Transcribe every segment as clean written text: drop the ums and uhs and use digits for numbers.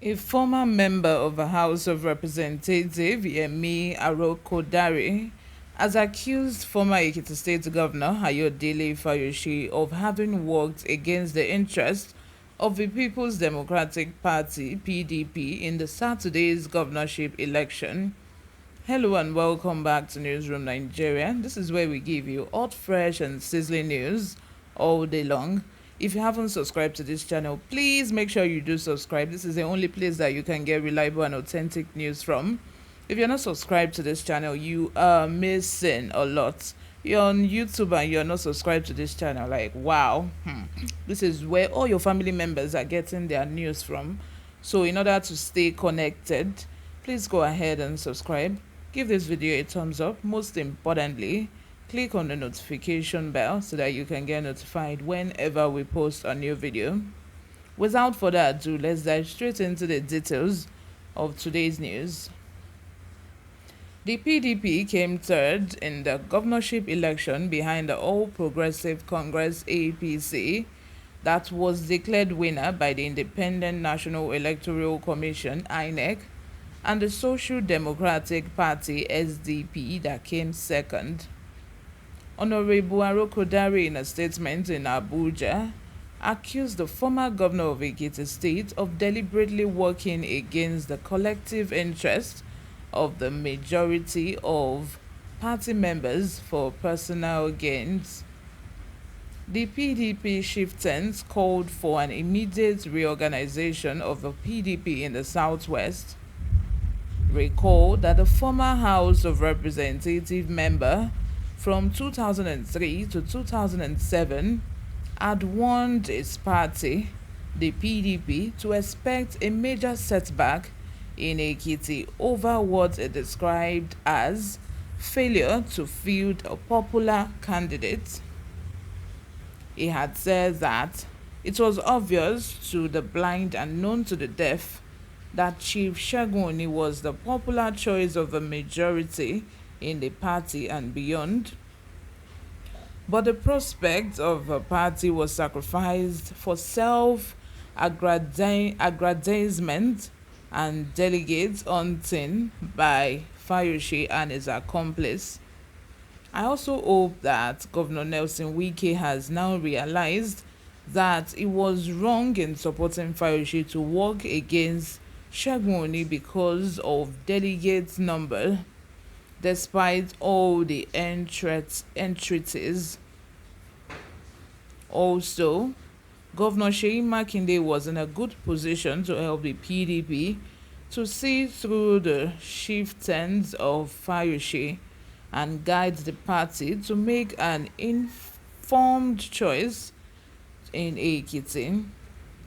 A former member of the House of Representatives, Yemi Arokodare, has accused former Ekiti State Governor Ayodele Fayose of having worked against the interests of the People's Democratic Party (PDP) in the Saturday's governorship election. Hello and welcome back to Newsroom Nigeria. This is where we give you hot, fresh, and sizzling news all day long. If you haven't subscribed to this channel, please make sure you do subscribe. This is the only place that you can get reliable and authentic news from. If you're not subscribed to this channel, you are missing a lot. You're on YouTube and you're not subscribed to this channel. Like, wow. This is where all your family members are getting their news from. So in order to stay connected, please go ahead and subscribe. Give this video a thumbs up. Most importantly, click on the notification bell so that you can get notified whenever we post a new video. Without further ado, let's dive straight into the details of today's news. The PDP came third in the governorship election behind the All Progressive Congress (APC) that was declared winner by the Independent National Electoral Commission (INEC) and the Social Democratic Party (SDP) that came second. Honorable Arokodare, in a statement in Abuja, accused the former governor of Ekiti State of deliberately working against the collective interest of the majority of party members for personal gains. The PDP chieftains called for an immediate reorganization of the PDP in the Southwest. Recall that the former House of Representative member from 2003 to 2007 had warned his party, the PDP, to expect a major setback in Ekiti over what it described as failure to field a popular candidate. He had said that it was obvious to the blind and known to the deaf that Chief Segun was the popular choice of the majority in the party and beyond. But the prospect of a party was sacrificed for self-aggrandizement and delegate hunting by Fayose and his accomplice. I also hope that Governor Nelson Wike has now realized that he was wrong in supporting Fayose to work against Segun because of delegate number, despite all the entreaties. Also, Governor Seyi Makinde was in a good position to help the PDP to see through the chieftains of Fayose and guide the party to make an informed choice in Ekiti,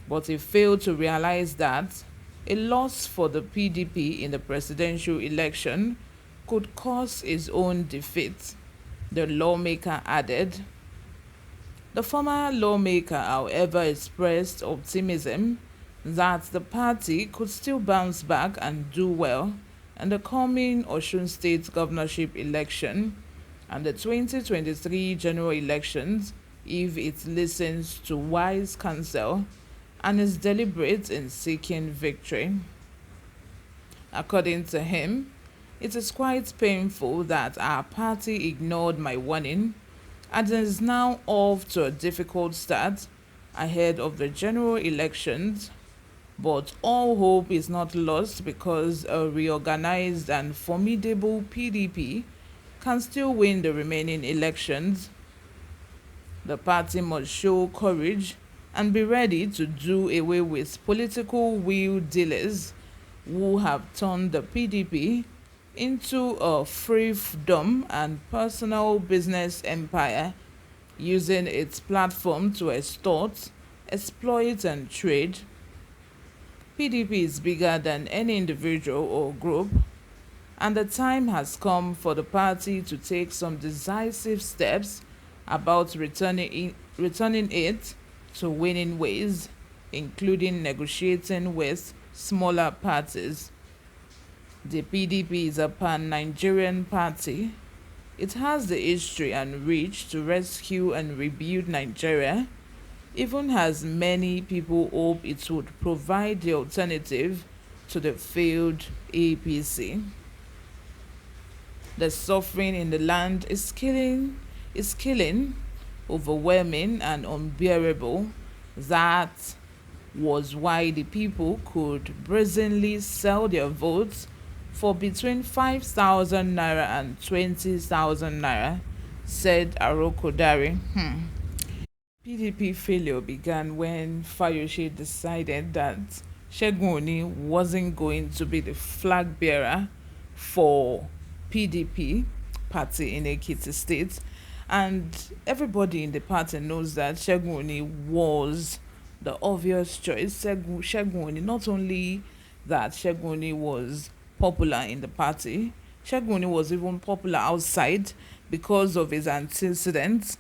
but he failed to realize that a loss for the PDP in the presidential election could cause his own defeat, the lawmaker added. The former lawmaker, however, expressed optimism that the party could still bounce back and do well in the coming Osun State governorship election and the 2023 general elections if it listens to wise counsel and is deliberate in seeking victory. According to him, it is quite painful that our party ignored my warning and is now off to a difficult start ahead of the general elections, but all hope is not lost because a reorganized and formidable PDP can still win the remaining elections. The party must show courage and be ready to do away with political wheel dealers who have turned the PDP into a fiefdom and personal business empire, using its platform to extort, exploit, and trade. PDP is bigger than any individual or group, and the time has come for the party to take some decisive steps about returning it to winning ways, including negotiating with smaller parties. The PDP is a pan-Nigerian party. It has the history and reach to rescue and rebuild Nigeria even as many people hope it would provide the alternative to the failed APC. The suffering in the land is killing, overwhelming and unbearable. That was why the people could brazenly sell their votes for between 5,000 naira and 20,000 naira, said Arokodare. PDP failure began when Fayose decided that Segun Oni wasn't going to be the flag bearer for PDP party in Ekiti state, and everybody in the party knows that Segun Oni was the obvious choice. Segun Oni, not only that Segun Oni was popular in the party, Segun Oni was even popular outside because of his antecedents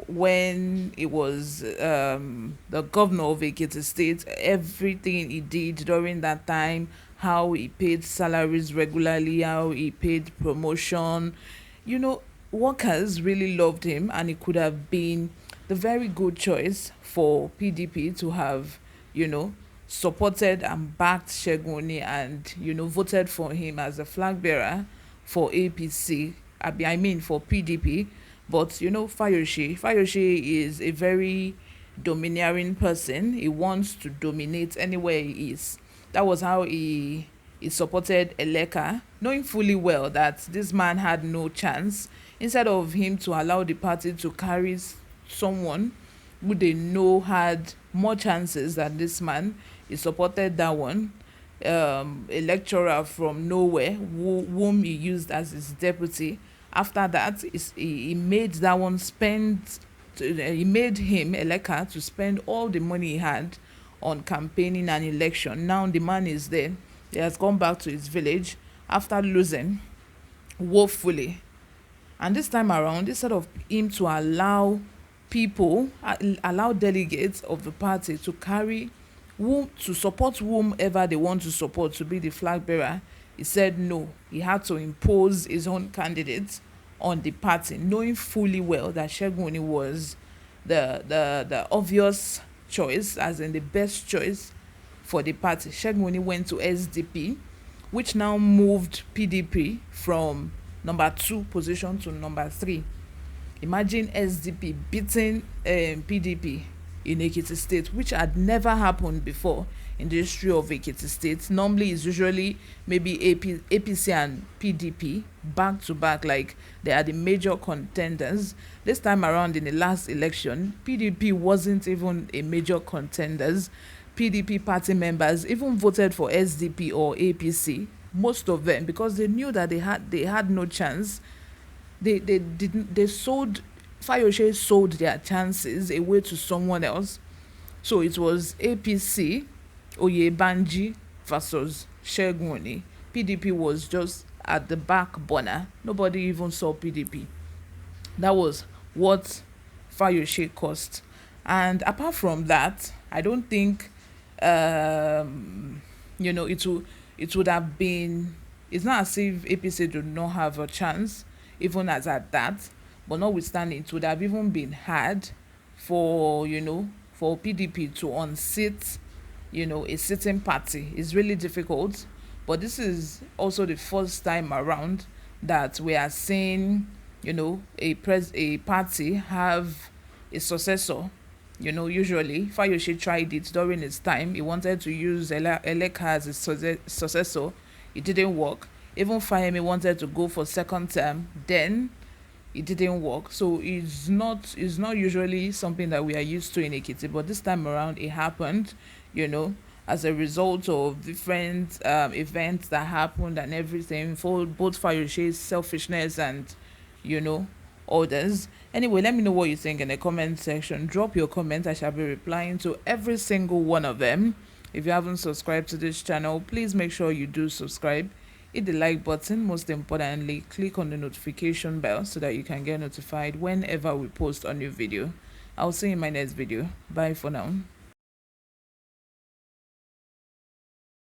when he was the governor of Ekiti State. Everything he did during that time, how he paid salaries regularly, how he paid promotion, you know, workers really loved him, and he could have been the very good choice for PDP to have, you know, supported and backed Shegoni and, you know, voted for him as a flag bearer for APC. I mean for PDP. But you know, Fayose is a very domineering person. He wants to dominate anywhere he is. That was how he supported Eleka, knowing fully well that this man had no chance. Instead of him to allow the party to carry someone who they know had more chances than this man, he supported that one. A lecturer from nowhere whom he used as his deputy. After that, he made that one he made him, Eleka, to spend all the money he had on campaigning and election. Now the man is there. He has gone back to his village after losing woefully. And this time around, instead of him to allow allow delegates of the party to carry to support whomever they want to support to be the flag bearer, he said no. He had to impose his own candidate on the party, knowing fully well that Segun Oni was the obvious choice, as in the best choice for the party. Segun Oni went to SDP, which now moved PDP from number 2 position to number 3. Imagine SDP beating PDP in Ekiti State, which had never happened before in the history of Ekiti State. Normally, it's usually maybe APC and PDP back to back, like they are the major contenders. This time around, in the last election, PDP wasn't even a major contenders. PDP party members even voted for SDP or APC, most of them, because they knew that they had no chance. Fayose sold their chances away to someone else. So it was APC, Oyebanji versus Segun Oni. PDP was just at the back burner. Nobody even saw PDP. That was what Fayose cost. And apart from that, I don't think it would have been. It's not as if APC did not have a chance, even as at that. But notwithstanding, it would have even been hard for PDP to unseat a sitting party. It's really difficult. But this is also the first time around that we are seeing a party have a successor. Usually Fayose tried it during his time. He wanted to use Eleka as a successor. It didn't work. Even Fayemi wanted to go for second term. Then it didn't work. So it's not usually something that we are used to in Ekiti, but this time around it happened, as a result of different events that happened and everything, for both Fayose's selfishness and others. Anyway, let me know what you think in the comment section. Drop your comment. I shall be replying to every single one of them. If you haven't subscribed to this channel, please make sure you do subscribe. Hit the like button. Most importantly, click on the notification bell so that you can get notified whenever we post a new video. I'll see you in my next video. Bye for now.